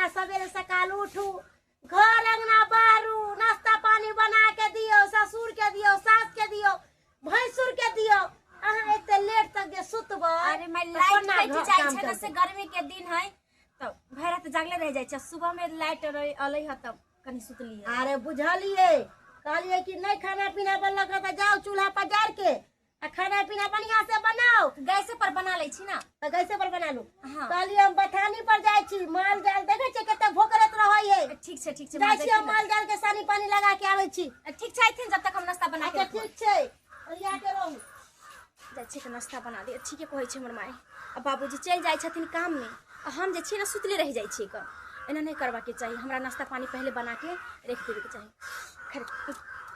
सवेरे सकाल उठू, घर अंगना बारू, नाश्ता पानी बना के दियो, ससुर के दियो, सास के दियो, भैंसुर के दियो। अहाँ एते लेट तक के सुतब। अरे मैं लाइट कटि जाय छै न से गर्मी के दिन है तो भैरा तो जागले रह जाय छै। सुबह में लाइट अलै ह तब कनी सुतली। अरे बुझलिए, कहलिए कि नहीं खाना पीना बनलक त जाओ चूल्हा पर जार के आ खाना पीना बढ़िया से बनाओ। गैसे पर बना लै छी ना, त गैसे पर बना लू। हाँ। कहलिए हम बथानी पर जाय छी, माल जाल देखे छै कते भोकरत रहै है। ठीक छै ठीक छै, जाय छी माल जाल के सानी पानी लगा के आबै छी। ठीक छै आइथिन जब तक हम नाश्ता बना के। ठीक छै, ओरिया के रहू। जाय छी के नाश्ता बना दे। ठीके कहै छै हमर माय। अब बाबूजी चल जाय छथिन काम में, हम जे छी ना सुतले रह जाय छी। एना नहीं करवा के चाहिए, हमरा नाश्ता पानी पहले बना के रख देवे के चाहिए। खैर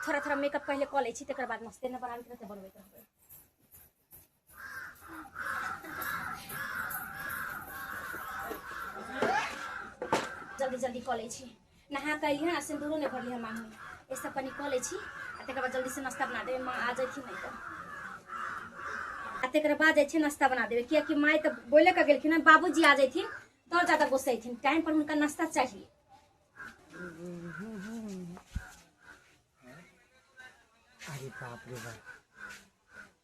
थोड़ा थोड़ा मेकअप पहले क लै छी, तकर बाद नाश्ते न बनाबे के बनबे रहबै। जल्दी जल्दी क लै छी। नहा के अइली है, सिंदूरो नहीं भरली है मांग में, ये सब कनी क लै छी आ तकर बाद जल्दी से नाश्ता बना देबे। माँ आ जैथिन नहीं तो आ तकर बाद जाय छै नाश्ता बना देबे, कियाकि माय तो बोले के गेलखिन बाबूजी आ जैथिन तो ज्यादा गुस्सैथिन। टाइम पर उनका नाश्ता चाहिए। अरे बाप रे बाप,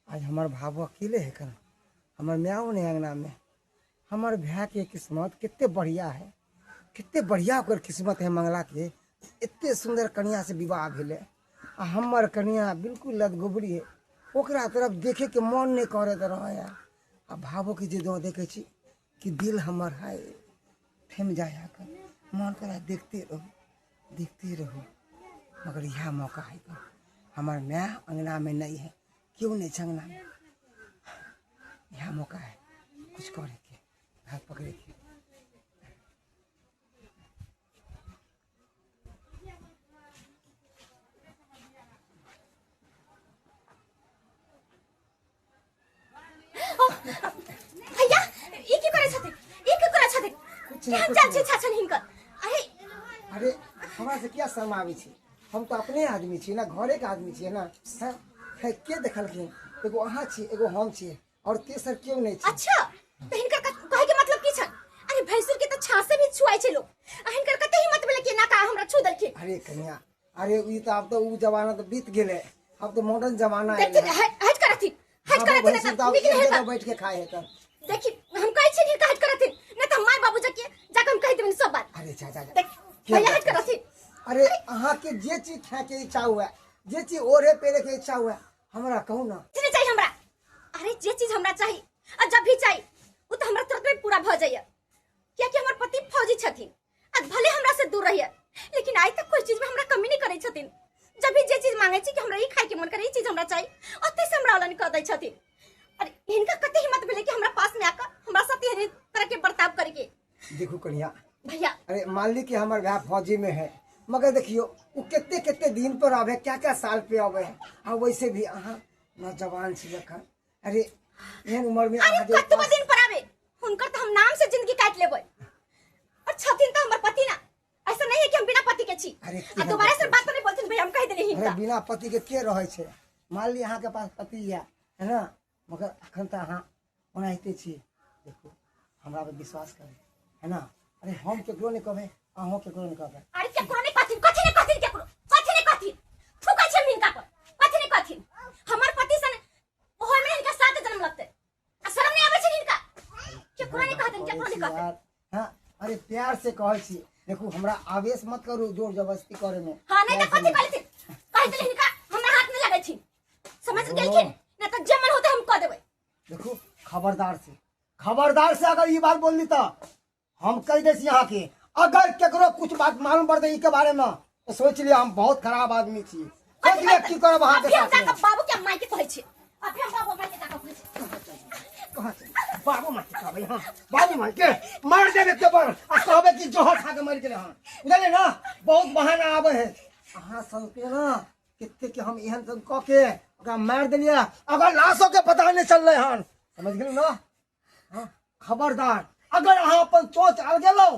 आज हमार भावो अकेले है कन, हमार म्याऊ ने अंगना में। हमार भैया के किस्मत कितने बढ़िया है, कितने बढ़िया ओकर किस्मत है मंगला के। इतने सुंदर कन्या से विवाह भेले आ हमर कन्या बिल्कुल लदगोबरी है, ओकरा तरफ देखे के मन नहीं करत रहे। आ भावो के जो देखे छी कि दिल हमर है थम जाया कर, मन करा देखते रहो। मगर यह मौका है का हमार मैं अंगना में नहीं है, क्यों नहीं अंगना में? यह मौका है कुछ करे के, हाथ पकड़े के। भैया ई की करे छथिन? ई की करे छथिन? केहन चाल छै छाछन हिनकर? अरे हमरा से क्या शर्म आवे छी? हम तो अपने आदमी छी ना, घरे के आदमी छी ना। है के देखलखिन? एगो अहाँ छी, एगो हम छी, और तेसर क्यों नहीं छी? अच्छा तो हिनकर कहे के मतलब की छन? अरे भैंसुर के तो छासे भी छुआई छै लोग, आ हिनकर कते हिम्मत भेले कि ना का हमरा छू देलखिन? अरे कन्या, अरे ई तो अब तो उ जमाना तो बीत गेले, अब तो मॉडर्न जमाना है। देखते हट करथि, हट करथि ना एक जगह बैठ के खाए है तब। देखि हम कहै छी कि हट करथि, ना त माय बाबू जाके हम कह देबनि सब बात। अरे जा भैया हट करथि। अरे अहाँ के जे चीज खाए के इच्छा हुआ, जे चीज ओढ़े पेरे के इच्छा हुआ, हमरा कहू ना। नहीं चाहिए हमरा। अरे जे चीज हमरा चाहिए आ जब भी चाहिए वो तो हमरा तुरंत में पूरा भ जाइए, क्योंकि हमर पति फौजी छथिन। आ भले हमरा से दूर रहिए, लेकिन आज तक कोई चीज में हमरा कमी नहीं करै छथिन। जब भी जे चीज मांगे छी कि हमरा ई खाए के मन करे, ई चीज हमरा चाहिए, ओते से हमरा औलन क दै छथिन। अरे इनका कते हिम्मत भेले कि हमरा पास में आकर हमरा साथ ये तरह के बर्ताव करके। देखो कन्या भैया, अरे मान ली कि हमारे भाई फौजी में है, मगर देखियो वो कितने दिन पर आवे, क्या साल पे आवे है। और वैसे भी अहाँ नौजवान छी लखन, अरे एहन उम्र में अरे कतबा दिन पर आवे, हुनकर तो हम नाम से जिंदगी काट लेबै। और छथिन तो हमर पति ना, ऐसा नहीं है कि हम बिना पति के छी। अरे दोबारा से बात नहीं बोलथिन भैया, हम कह देली हिनका। अरे बिना पति के रहे छे? मान ली अहाँ के पास पति है ना, मगर अखन तो अहाँ ओनाहिते छी। देखो हमरा पे विश्वास करे है ना। अरे हम केकरो नहीं कहबे, अहों केकरो नहीं कहबे। अरे केकरो नहीं कहथिन, कथि नहीं कहथिन, केकरो कथि नहीं कहथिन। फुका छै हिनका पर, कथि नहीं कहथिन। हमर पति सन ओहे में हिनका 7 जन्म लगते, आ शर्म नहीं आबै छै हिनका। केकरो नहीं कहथिन, केकरो नहीं कहथिन। हां अरे प्यार से कहै छी। देखो हमरा आवेश मत करू जोर जबरदस्ती करे में। हां नहीं तो कथि कहथिन, कह देली हिनका हमरा हाथ में लगै छी, समझ गेलखिन ना? तो जमन होते हम कह देबै। देखो खबरदार से अगर ये बात बोलली तो हम कह दे यहाँ के, अगर केकरो कुछ बात मालूम पड़ते के बारे में तो सोच लिया हम बहुत खराब आदमी छी। सोच लिया की करब अहाँ के साथ में। बाबू के माय के कहै छी, अभी हम बाबू माय के जाके कहै छी। कहां से बाबू माय के कहबै? हां बाबू माय के मार देबे के पर आ कहबे कि जोहर खा के मर गेले। हां बुझले ना, बहुत बहाना आवे है। अहाँ सब के ना कितने के हम एहन सन क के ओकरा मार देलिए, अगर लाशों के पता नहीं चल रहे हन, समझ गेल ना? हां खबरदार, अगर अहाँ अपन सोच आल गेलो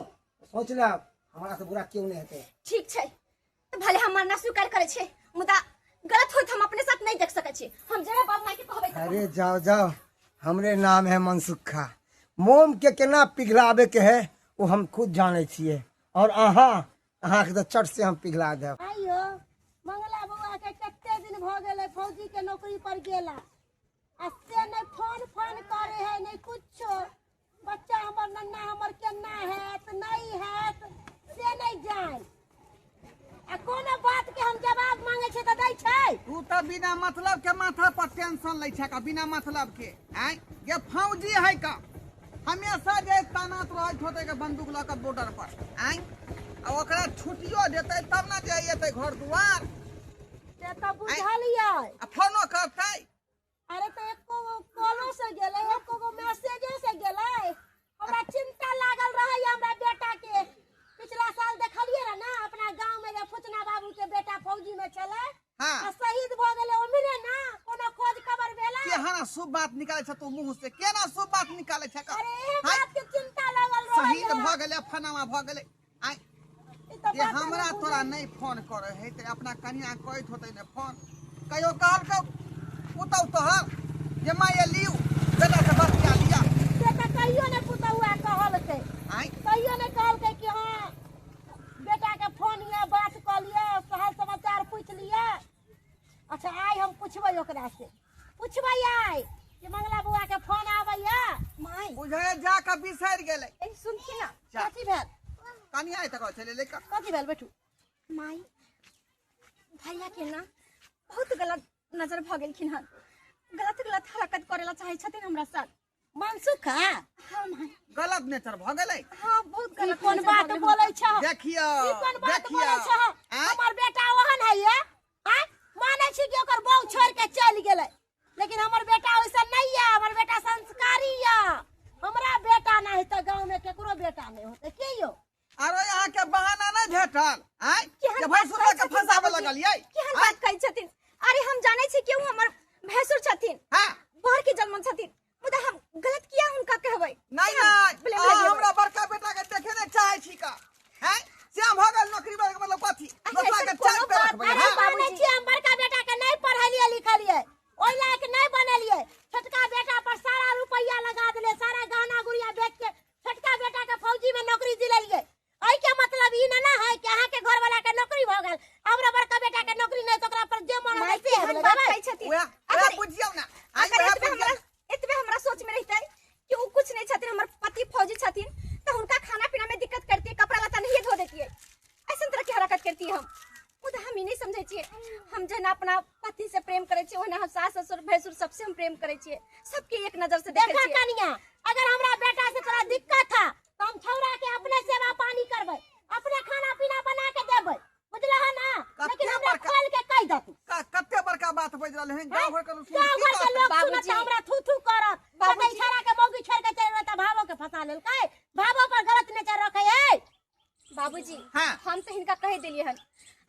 सोच ले हमरा से बुरा क्यों नहीं हेते। ठीक छै तो भले हम मानना स्वीकार करे छे, मुदा गलत होत हम अपने साथ नहीं देख सकै छी। हम जरा बाप माय के कहबै। अरे जाओ, हमरे नाम है मनसुखा। मोम के केना पिघलावे के है वो हम खुद जाने छिए। और अहाँ के तो चट से हम पिघला देब। आइयो मंगला बउआ के कते दिन भ गेलै फौजी के नौकरी पर गेला, आ से नहीं फोन करे है नहीं कुछो। बच्चा हमर नन्ना हमर केना हैत नहीं हैत से नहीं जान, आ कोनो बात के हम जवाब मांगे छै त दै छै। तू तो बिना मतलब के माथा पर टेंशन लै छै का, बिना मतलब के। आय ये फौजी है का, हमेशा जे तैनात रहत होते के बंदूक ल के बॉर्डर पर। आय आ ओकरा छुट्टियो देते तब ना जे एते घर दुआर से त बुझलियै। आ फोनो करतै। अरे तो एको कॉलो से गेलै, एको गो मैसेजो से गेलै। हमरा चिंता लागल रहै हमरा बेटा के। पिछला साल देखलियै रह ना अपना गांव में जे फुचना बाबू के बेटा फौजी में चले, हाँ आ शहीद भ गेलै ओमिरे ना कोनो खोज खबर भेला। के हना शुभ बात निकाले छ तू मुंह से, केना शुभ बात निकाले छ का। अरे ए बात के चिंता लागल रहै। शहीद भ गेलै फनामा भ गेलै। आय ये हमरा तोरा नहीं फोन करे है ते अपना कन्या कहत होते ने फोन कहियो कहल का उतौ तोहर जे माय लियू बेटा के बात क्या लिया से त कहियो ने पुतहुआ कहलकै। आय कहियो ने कहलकै कि हां बेटा के फोन या बात क लिया, हाल समाचार पूछ लिया। अच्छा आइ हम पूछबै ओकरा से, पूछबै आइ कि मंगला बुआ के फोन आबैया। माय बुझे जा के बिसर गेलै। ए सुनथि ना, कथी भेल कन्या आय तक चले लेका कथी भेल बैठू। माय भैया के ना बहुत गलत नजर भ गेलखिन हन, गलत हरकत करेला चाहे छथिन हमरा साथ। मनसुखा हाँ माय, गलत नेचर भ गेलै। हाँ बहुत ई गलत कोन नजर बात भ गेल बोलै छ? देखियो ई कोन बात देखियो बोलै छ? आय हमर बेटा ओहन है ये हां माने छी कि ओकर बहू छोड़ के चल गेलै, लेकिन हमर बेटा वैसा नहीं है। हमर बेटा संस्कारी है। हमरा बेटा नहीं त गांव में केकरो बेटा नहीं होते के यो। अरे यहाँ के बहाना नहीं भेटल। आय केहन के बात भाई सुबह कहै के छथिन फंसावे बाबूजी? लगल ये। केहन बात कहै छथिन? अरे हम जाने छी कि उ हमर भैंसुर छथिन, हां बाहर के जन्म छथिन, मुदा हम गलत किया हुनका कहबै? नहीं ब्लेम नहीं लगेबै। हमरा बड़का बेटा के देखे नहीं चाहे छी का। हैं श्याम भ गेल नौकरी वाला के मतलब कथी दोसरा के कोनो चाय पे बात रखबै। नहीं। अरे हां माने छी हम बड़का बेटा के नहीं पढ़लिए लिखलिए, ओइ लायक नहीं बनलिए। छोटका बेटा पर सारा रुपया लगा देले, सारा गहना गुड़िया बेच के छोटका बेटा के फौजी में नौकरी दिलेलिए। एहि के मतलब ई ना है कि अहाँ के घर वाला के नौकरी भ गेल, हमरा बड़का बेटा के नौकरी नहीं, तो ओकरा पर जे मन माय है से केहन बात कहै छथिन? ओया अगर बुझियौ ना। आय अगर ओया एतबे बुझियौ हमरा सोच में रहतै कि उ कुछ नहीं छथिन, हमर पति फौजी छथिन, तो हुनका खाना पीना में दिक्कत करती, कपड़ा लत्ता नहीं धो देती, ऐसन तरह की हरकत करती हम। खुद हम ही नहीं समझे छिए। हम जन अपना पति से प्रेम करे छिए, ओना हम सास ससुर भैंसुर सबसे हम प्रेम करे छिए, सबके एक नजर से देखे देखा छिए। कनिया, अगर हमरा बेटा से तोरा दिक्कत था तो हम छौरा के अपने सेवा पानी करबै, अपने खाना पीना बना के देबै, बुझला है ना। लेकिन हमरा खोल के कह दतू कते बड़का बात बज रहल है गांव घर के लोग गांव घर के लोग सुनत बाबूजी। हमरा थू थू करत। बाबूजी। बाबूजी छाड़ा के मौगी छोड़ के चल त भावो के फंसा लेल कै, भावो पर गलत नजर रखे है। बाबूजी हाँ। हम तो हिनका कह देलिए हन,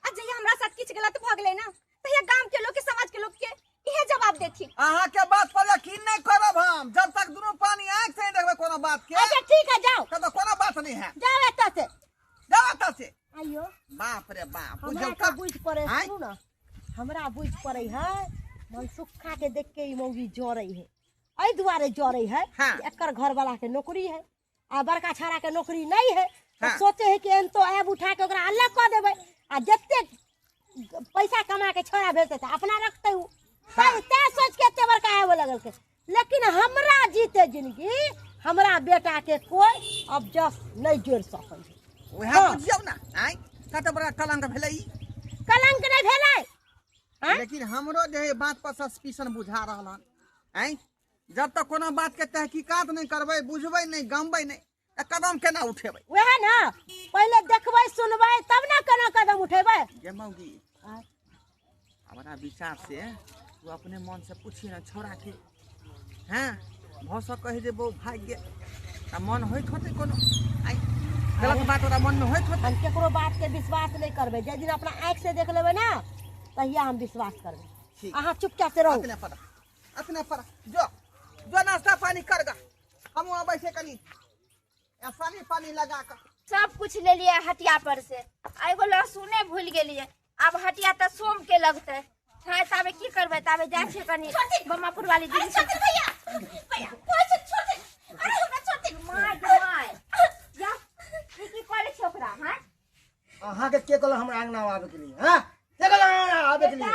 आ जइया हमरा साथ किछ गलत भ गेलै ना, तहिया गांव के लोग के समाज के लोग के इहे जवाब देथिन। अहाँ के बात पर यकीन नहीं करब हम, जब तक दोनों पानी आंख से नहीं देखबे कोनो बात के अच्छा ठीक है जाओ तब तक कोनो बात नहीं है। जाओ एत से। जाता से आइयो बाप रे बाप हमरा बुझौ का का बुझ पड़े, आँय? सुनू ना हमरा बुझ पड़े है मनसुखा के देख के ई मौगी जरै है, एहि दुआरे जरै है हाँ। कि एकर घर वाला के नौकरी है आ बड़का छाड़ा के नौकरी नहीं है, तो हाँ। सोचे है कि एहन तो ऐब उठा के ओकरा अलग कर देबै, आ जते पैसा कमा के छोड़ा भेजते त अपना रखते उ। हाँ। ते सोच के एते बड़का आबे लगल के। लेकिन हमरा जीते जिंदगी हमरा बेटा के कोई अब जस नहीं जोड़ सकै है। ओहा हाँ। बुझियौ ना। आय कते बड़ा कलंक भेलै ई। कलंक नहीं भेलै। हाँ? लेकिन हमरो जे है बात पर सस्पिशन बुझा रहल हन। आय जब तक कोनो बात के तहकीकात नहीं करबै, बुझबै नहीं, गमबै नहीं, त कदम केना उठेबै? वह ना पहले देखबै सुनबै तब ना केना कदम उठेबै। ये मौगी हमारा विचार से तू अपने मन से पूछी ना छोड़ा के। हैं भौस कहे जे वो भाग गे त मन होइत होते कोनो। आय गलत बात ओरा मन में होइत होते। हम केकरो बात के विश्वास नहीं करबै, जे दिन अपना आँख से देख लेबै ना तहिया हम विश्वास करबै। ठीक। अहाँ चुपचाप से रहू। अपने पर जो नाश्ता पानी कर गा, हम वहाँ बैठे कनी पानी पानी लगा कर। सब कुछ ले लिया हटिया पर से, एगो लहसुने भूल गेलिए। अब हटिया तो सोम के लगते है, ताबे की करबे, ताबे जाय छै कनी बम्मापुर वाली दीदी से। भैया भैया कोई छोटे, अरे हमरा छोटे माय माय या की करे छै ओकरा? हां अहाँ के कहल हमरा अंगना आवे के लिए हां के कहल अंगना आवे के लिए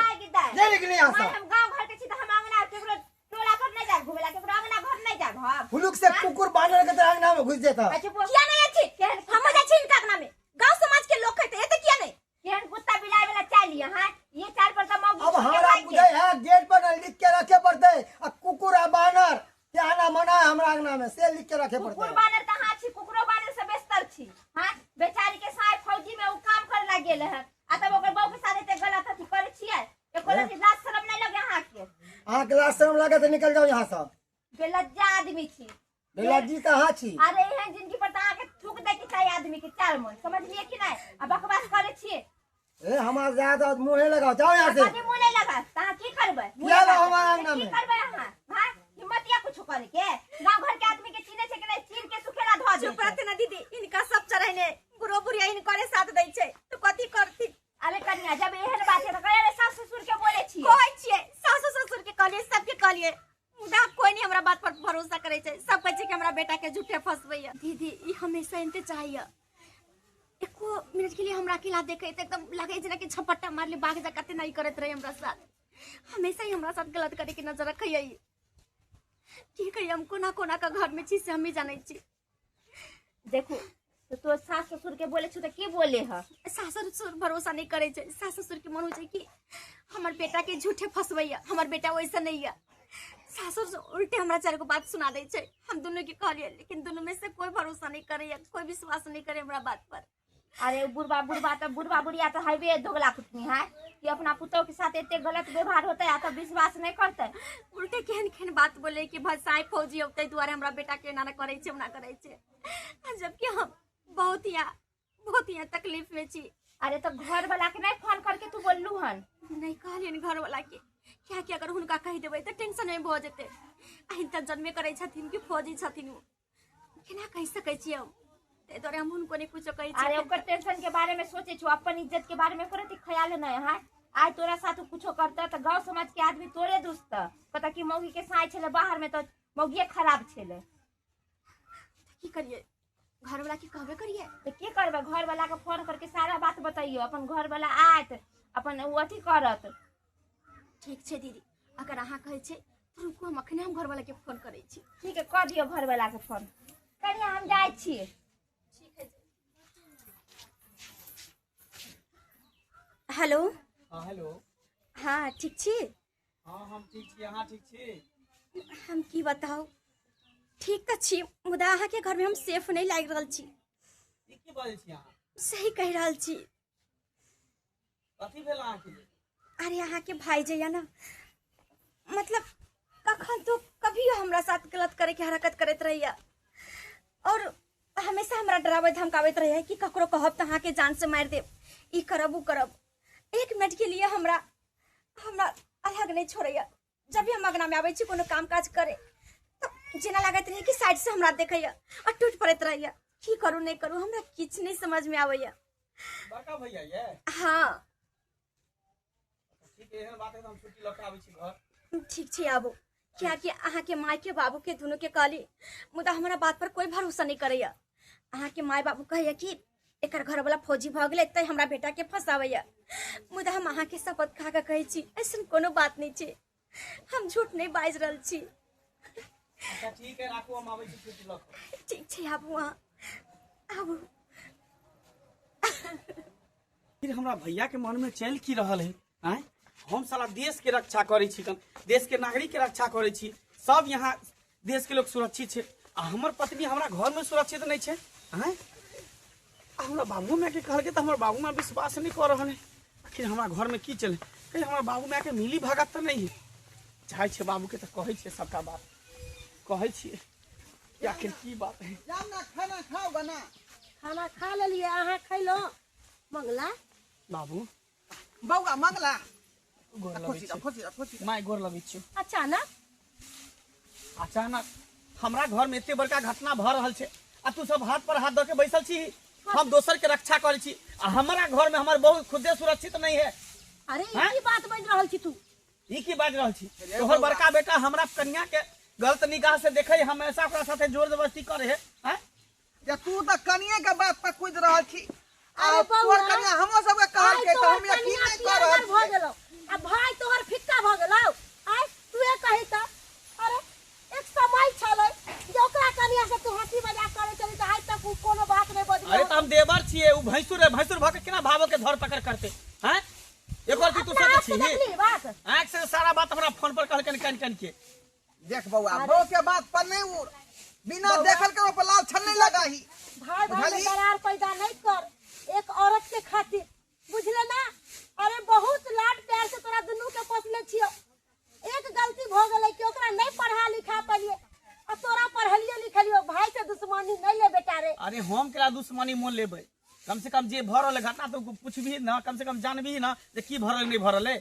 ले निकली यहां से हम गांव घर के छी त हम अंगना केकरो टोला पर नहीं जा घुमेला केकरो अंगना घर नहीं जा हम फुलुक से कुकुर बानर के तरह अंगना में घुस जाता किया नहीं अच्छी हम जा छी इनका अंगना में गांव समाज के लोग कहते एते किया नहीं केहन कुत्ता बिलाई वाला चाल हां ये चाल पर त मौगी अब हमरा बुझाई है गेट पर लिख के रखे पड़ते आ कुकुर आ बानर क्या ना मना है हमरा अंगना में से लिख के रखे पड़ते कुकुर बानर कहां छी कुकुरो बानर से बेस्तर छी हां बेचारी के साथ फौजी में उ काम कर ला गेल है आ तब ओकर बहू के साथ एते गलत अथी करे छियै एको लगी लाज शरम नहीं लगे अहाँ के अहाँ के लाज शरम लगे तो निकल जाओ यहाँ से बेलज्जा आदमी छी बेलज्जी कहाँ छी अरे एहन जिंदगी पर अहाँ के थूक दे के चाहिए आदमी के चार मन समझलिए कि नहीं आ बकवास करे छियै ए हमार ज्यादा मुंह लगाओ जाओ यहाँ से कभी मुंह नहीं लगा ता की करबै किया लो हमारा अंगना की में करबै अहाँ हां हिम्मत या कुछ करे के गांव घर के आदमी के चीने छै कि नहीं चीर के सुखेला धो दे चुप रहते ना दीदी इनका सब चढ़ने बुरो बुरिया इनकरे साथ दै छै तो कथी करती अरे कन्या जब एहन बात है तो करे सास ससुर के बोले छी कहै छियै सासु ससुर के कहलिए सबके कहलिए मुदा कोई नहीं हमरा बात पर भरोसा करे छै सब कहै छै कि हमरा बेटा के झूठे फसबैया दीदी ई हमेशा इनते चाहिए एको मिनट के लिए हमरा अकेला देखे त एकदम लगे जना कि झपट्टा मार ले बाग जा कते नहीं करत रहे हमरा साथ हमेशा ही हमरा साथ गलत करे के नजर रखैया की कही हम कोना कोना का घर में छी से हम ही जानै छी देखो तो सास ससुर के बोले छु तो की बोले ह सास ससुर भरोसा नहीं करे छै सास ससुर के मन हो छै कि हमर बेटा के झूठे फसबैया हमर बेटा वैसा नहीं है सासुर उल्टे हमरा चार को बात सुना दे छै हम दोनों के कहलिए लेकिन दोनों में से कोई भरोसा नहीं करे कोई विश्वास नहीं करे हमरा बात पर अरे बुढ़वा बुढ़िया तो हाईवे दोगला कुटनी है कि अपना पुतों के साथ इतने गलत व्यवहार होता है तो विश्वास नहीं करते उल्टे केहन केहन बात बोले कि भसाई फौजी होते दुआरे हमरा बेटा के ना करे छै ना करे छै जबकि हम बहुत ही तकलीफ में छी अरे तो घर वाला के नहीं फोन करके तू बोललू हन नहीं कहलियन घर वाला के क्या कि अगर हुनका कह देबै तो टेंशन में भ जेते अहिं त जन्मे करे छथिन कि फौजी छथिन केना कह सकै छी हम ते तोरे हम हुनको नहीं कुछ कहै छी अरे ओकर टेंशन के बारे में सोचे छु अपन इज्जत के बारे में करत ख्याल नहीं है आज तोरा साथ कुछो करता तो गांव समाज के आदमी तोरे दोस्त पता कि मौगी के साथ छले बाहर में तो मौगी खराब छले की करिए घर वाला की कहबे करिए तो की करबे घर वाला के फोन करके सारा बात बताइयो अपन घर वाला आत अपन अथी करत ठीक छै दीदी अगर अहाँ कहै छै तो रुको हम अखने हम घर वाला के फोन करै छी ठीक है कर दियो घर वाला के फोन कनिया हम जाय छी ठीक है हेलो हाँ हेलो हाँ ठीक छी हाँ हम ठीक छी अहाँ ठीक छी हम की बताओ ठीक तो छी मुदा अहाँ के घर में हम सेफ नहीं लाग रहल छी की बाजै छी अहाँ सही कह रहल छी कथी भेल अहाँ के अरे अहाँ के भाई जइया ना मतलब कखन तो कभी हमरा साथ गलत करे के हरकत करत रहिया और हमेशा हमरा डरावे धमकावत रहिया कि ककरो कहब त अहाँ के जान से मार देब ई करब उ करब एक मिनट के लिए हमरा अलग नहीं छोड़ैया जब भी हम अगना में आबै छी कोनो काम काज करे तो जेना लागत रहे कि साइड से हमरा देखैया और टूट पड़त रहिया की करू नहीं करू हमरा किछ नहीं समझ में आवेया बड़का भैया ये हाँ ठीक है एहन बात है तो हम छुट्टी लौटा आबै छी घर ठीक छै आबू क्या कि अहाँ के माय के बाबू के दोनों के कहली मुदा हमारा बात पर कोई भरोसा नहीं करैया अहाँ के माय बाबू कहैया कि एकर घर वाला फौजी भ गेलै तै हमरा बेटा के फसावैया मुदा हम अहाँ के शपथ खा के कहै छी ऐसन कोनो बात नहीं छै हम झूठ नहीं बाज रहल छी अच्छा ठीक है राखू हम आबै छी छुट्टी लौटा ठीक छै आबू अहाँ आबू फिर हमरा भैया के मन में चल की रहल है आय हम साला देश के रक्षा करे छी देश के नागरिक के रक्षा करे छी सब यहाँ देश के लोग सुरक्षित छै आ हमर पत्नी हमरा घर में सुरक्षित नहीं छै आय हमरा बाबू माय के कहल के त हमर बाबू माय विश्वास नहीं कर रहल है आखिर हमरा घर में की चले कहीं हमरा बाबू माय के मिली भागत त नहीं है चाहे छै बाबू के त कहै छै सबटा बात कहै छी कि आखिर की बात है जाम ना खाना खाओ बना खाना खा लेलिए अहाँ खैलो मंगला बाबू बौआ मंगला गोर लगै छै फोसी माय गोर लगै छै अचानक अचानक हमरा घर में इतने बड़का घटना भ रहल छै आ तू सब हाथ पर हाथ दऽ के बैसल छी हम दोसर के रक्षा करै छी आ हमरा घर में हमर बहू खुदे सुरक्षित नहीं है अरे हाँ? ई की बात बाज रहल छी तू ई की बाज रहल छी तोहर बड़का बेटा हमरा कन्या के गलत निगाह से देखे हमेशा ओकरा साथे जोर जबरदस्ती करे है हैं या तू तो कनिए के बात पर कूद रहल छी अरे तोर बउआ, कन्या हमो सब के कहल के त हम यकीन नहीं कर रहल भ छी। गेलो आ भाई तोहर फिक्का भ गेलो आय तू कही त अरे एक समय छलै जे ओकरा कनिया से तू हंसी मजाक करे चली त आज तक उ कोनो बात नहीं बदली। अरे तो हम देवर छिए उ भैंसुर है, भैंसुर भके केना भावो के धर पकड़ करते हैं। एक बार तू सोचे छी बात आंख से सारा बात हमरा फोन पर कहल कन के देख बउआ बो के बात पर नहीं उड़, बिना देखल के ऊपर लाल छन्नी लगाही। भाई भाई में बुझली? दरार पैदा नहीं कर एक औरत के खातिर, बुझले ना। अरे बहुत लाड प्यार से तोरा दुनू के पोसले छियो, एक गलती भ गेलै कि ओकरा नहीं पढ़ा लिखा पलिए आ तोरा पढ़लियो लिखलियो, भाई से दुश्मनी नहीं ले बेटा रे। अरे हम केला दुश्मनी मोल लेबै, कम से कम जे भरल घटना तो पूछबी ना, कम से कम जानबी ना जे की भरल नहीं भरल है।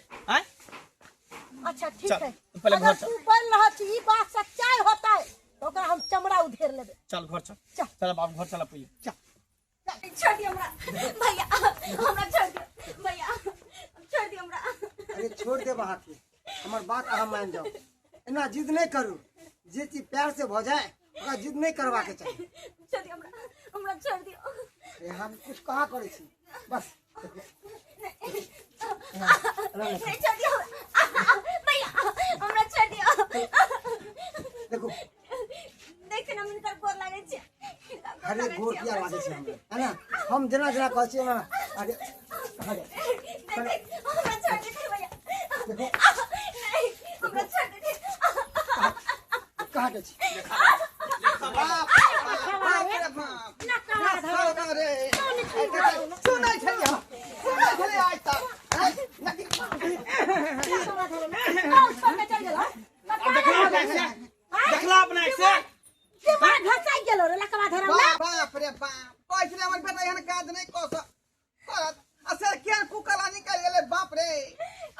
अच्छा ठीक चल, है, तू पहले घर अगर चल। तू बोल रहा छी ई बात सच्चाई होता है तो ओकरा हम चमड़ा उधेर लेबे। चल घर चल चल। चल बाप घर चला पइए चल। छोड़ दियो हमरा भैया, हमरा छोड़ दियो भैया, छोड़ दियो हमरा। अरे छोड़ दे बहा के, हमार बात अहाँ मान जाओ, इतना जिद नहीं करू, जे चीज प्यार से हो जाए ओकरा जिद नहीं करवा के चाहिए। छोड़ दियो हमरा छोड़ दियो। अरे हम कुछ कहाँ करे छी, बस नहीं छोड़ दियो भैया, हमरा छोड़ दियो। देखो देख ना मिनकर गोर लागे छै। अरे गोर किया लागे छै हमरा, है ना। हम जना जना कहै छी ना, अरे अरे देख हमरा छोड़ दे भैया, देखो नहीं हमरा छोड़ दे। कहाँ के छी, बाप रे बाप ना रे सुनै छलिए सुनै छलिए आज तक देखला अपना एक से घसाई गेलो रे लकवा धरम ना। बाप रे बाप कहै छलिए हमर बेटा एहन काज नहीं कऽ करत असर केन कुकला निकल गेलै। बाप रे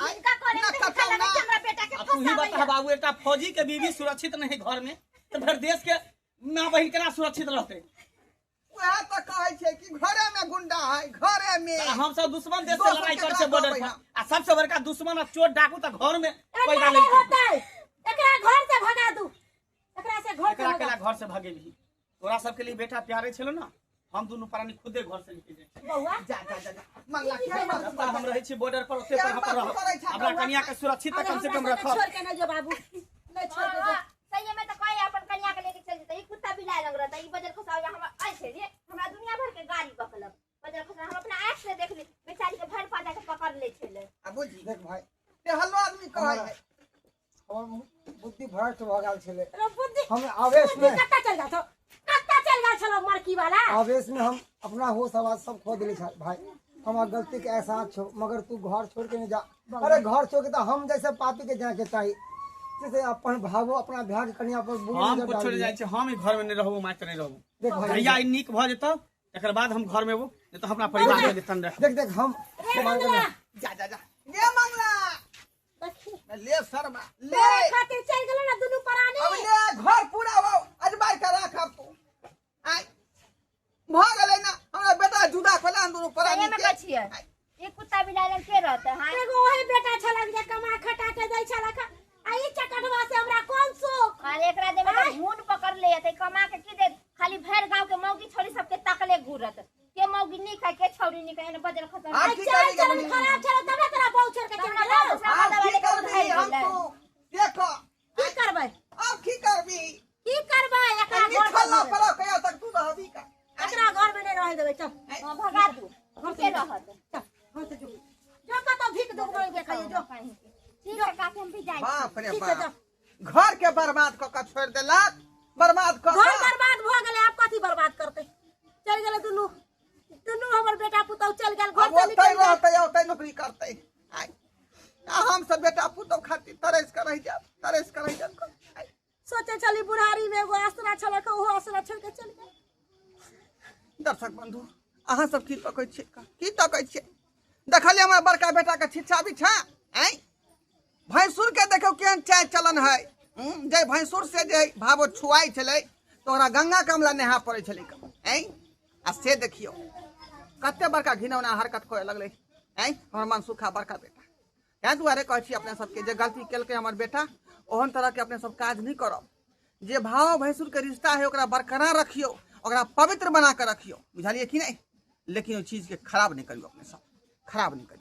इनका करे ना से कतौ निकल ना लगे हमरा बेटा के अब तू ही बता फंसावैया। बाबू, एक फौजी के बीवी सुरक्षित नहीं घर में तो फिर देश के माँ बहन केना सुरक्षित रहते। वह तो कहै छै कि घरे में गुंडा है, घरे में हम सब दुश्मन देश से लड़ाई कर से बॉर्डर पर, आ सबसे बड़का दुश्मन चोर डाकू तो घर में पैदा नहीं लेके होता है, एकरा घर से भगा दू, एकरा से घर से एकरा भगा। केला घर से भागे भी। तोरा सबके लिए बेटा प्यारे छलो ना, हम दोनों प्राणी खुदे घर से निकल जाए। बउआ जा जा जा मंगला के बात जब तक हम रहे छी बॉर्डर पर ओते पर पर रह, हमरा कन्या के सुरक्षित अरे कम से कम हमरा रखो। छोड़ के नहीं जो बाबू, नहीं छोड़ के जो। सही में तो कहे अपन कन्या के लेके चल जेते, ई कुत्ता बिलाय लग रहता, ई बजर खसाया हमरा ऐसे रे, हमरा दुनिया भर के गाड़ी बकलब बजर खसा। हम अपना आंख से देख ली बेचारी के भर पाजा के पकड़ ले छले। अब बुझी देख भाई ते हल्लो आदमी कहै है हम बुद्धि भ्रष्ट भ गेल छले, अरे बुद्धि हम आवेश बुद्धि में कत्ता चल जातो, कत्ता चल जा छलो मरकी वाला। आवेश में हम अपना होश आवाज सब खो दिले छल। भाई हमार गलती के एहसास छो, मगर तू घर छोड़ के नहीं जा। अरे घर छोड़ के तो हम जैसे पापी के जाके चाहिए, जैसे अपन भागो अपना भाग कन्या पर बुरी हम नजर कुछ छोड़ डालिए। जाए छी, हम ही घर में नहीं रहबो, मात्र नहीं रहबो। देख भाई भैया ई नीक भ जेतो एकर बाद हम घर में वो, नहीं तो अपना परिवार के तन रह। देख देख हम रे मंगला जा जा जा ये मंगला देखी ले शर्मा ले तोरे खातिर चल गेलो ना दुनू प्राणी। अब ले घर पूरा हो अजबाई का राख अब तू आई भ गेलै ना हमरा बेटा जुदा खोला दोनों सही परानी में के कछिए ई कुत्ता बिलाय लग के रहते हैं। एगो वही बेटा छलक जे कमा खटा के दै छलक, आ ई चकटवा से हमरा कोन सुख। खाली एकरा देबे त घून पकड़ ले त कमा के की दे, खाली भर गांव के मौगी छोरी सबके तकले घूरत के मौगी नी खाए के छौरी नी खाए, बजर खतम। आ, आई की चल करी चल गई? खराब छलो तबे तोरा बहु छोड़ के चल गेलो। आप की करबी हम तू देखो की करबै अब की करबी की करबै एकरा ई घर छल्ला में पड़ा कया तक तू रहबी का एकरा घर में नहीं रह देबै। चल हां भगा दू के रहत। चल घर से जो कतो भीख दो बोल के खाइए जो। ठीक है काके हम भी जाए। बाप रे ठीक है बाप घर के बर्बाद क के छोड़ देलक, बर्बाद क घर बर्बाद भ गेलै, आप कथी बर्बाद करते। चल गेलै दुनू दुनू हमर बेटा पुतौ चल गेल घर अब से ओतै निकल गेल। रहतै ओतै नौकरी करतै। आई आ हम सब बेटा पुतौ खातिर तरस कर रह जा तरस कर रह जा। सोचे चली बुढ़ारी में एगो आसरा छलक, ओहो आसरा छोड़ के चल गेल। दर्शक बंधु अहाँ सब की तकै छियै की तकै छियै, देखलिए हमर बड़का बेटा के छिछा बिछा आई भैंसुर के देखो केहन चाय चलन है। जे भैंसुर से जे भाव छुआई छलै तोरा गंगा कमला नहा पड़े छलै आई आ से देखियो कते बड़का घिनौना हरकत करे लगलै। आई हमर मन सुखा बड़का बेटा या दुआरे कहै छी अपने सबके जे गलती केलकै हमर बेटा ओहन तरह के अपने सब काज नहीं करब। जे भाव भैंसुर के रिश्ता है ओकरा बरकरार रखियो, ओकरा पवित्र बना के रखियो, बुझलिए कि नहीं। लेकिन वो चीज़ के खराब नहीं करियो अपने साथ, खराब नहीं करियो।